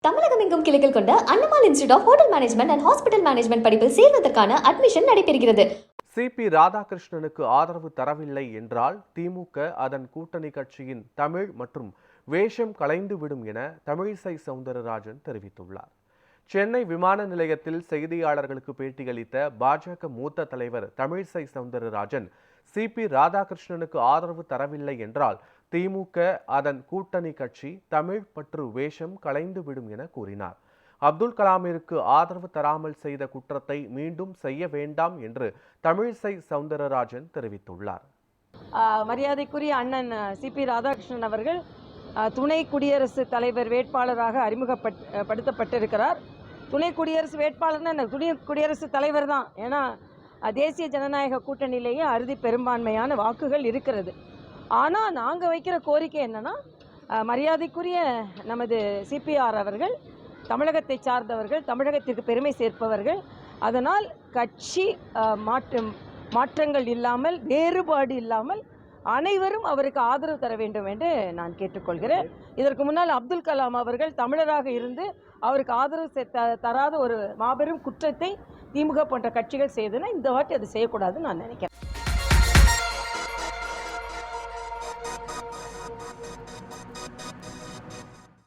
தமிழகம் எங்கும் கிளைகள் கொண்ட அண்ணமால் institute of hotel management and hospital management படிப்பில் சேர்வதற்கான அட்மிஷன் நடைபெறுகிறது. சிபி ராதாகிருஷ்ணனுக்கு ஆதரவு தரவில்லை என்றால் திமுக அதன் கூட்டணி கட்சியின் தமிழ் மற்றும் வேஷம் களைந்துவிடும் என தமிழிசை சவுந்தரராஜன் தெரிவித்துள்ளார். சென்னை விமான நிலையத்தில் செய்தியாளர்களுக்கு பேட்டியளித்த பாஜக மூத்த தலைவர் தமிழிசை சவுந்தரராஜன் சிபி ராதாகிருஷ்ணனுக்கு ஆதரவு தரவில்லை என்றால் திமுக அதன் கூட்டணி கட்சி தமிழ் பற்று வேஷம் களைந்துவிடும் என கூறினார். அப்துல் கலாமிற்கு ஆதரவு தராமல் செய்த குற்றத்தை மீண்டும் செய்ய வேண்டாம் என்று தமிழிசை சவுந்தரராஜன் தெரிவித்துள்ளார். மரியாதைக்குரிய அண்ணன் சிபி ராதாகிருஷ்ணன் அவர்கள் துணை குடியரசுத் தலைவர் வேட்பாளராக அறிமுகப்படுத்தப்பட்டிருக்கிறார். துணை குடியரசு வேட்பாளர்னா துணை குடியரசுத் தலைவர் தான். ஏன்னா தேசிய ஜனநாயக கூட்டணியிலேயே அறுதி பெரும்பான்மையான வாக்குகள் இருக்கிறது. ஆனால் நாங்கள் வைக்கிற கோரிக்கை என்னன்னா, மரியாதைக்குரிய நமது சிபிஆர் அவர்கள் தமிழகத்தை சார்ந்தவர்கள், தமிழகத்திற்கு பெருமை சேர்ப்பவர்கள். அதனால் கட்சி மாற்றங்கள் இல்லாமல், வேறுபாடு இல்லாமல் அனைவரும் அவருக்கு ஆதரவு தர வேண்டும் என்று நான் கேட்டுக்கொள்கிறேன். இதற்கு முன்னால் அப்துல் கலாம் அவர்கள் தமிழராக இருந்து அவருக்கு ஆதரவு தராத ஒரு மாபெரும் குற்றத்தை திமுக போன்ற கட்சிகள் செய்தன. இந்த வாட்டி அது செய்யக்கூடாதுன்னு நான் நினைக்கிறேன்.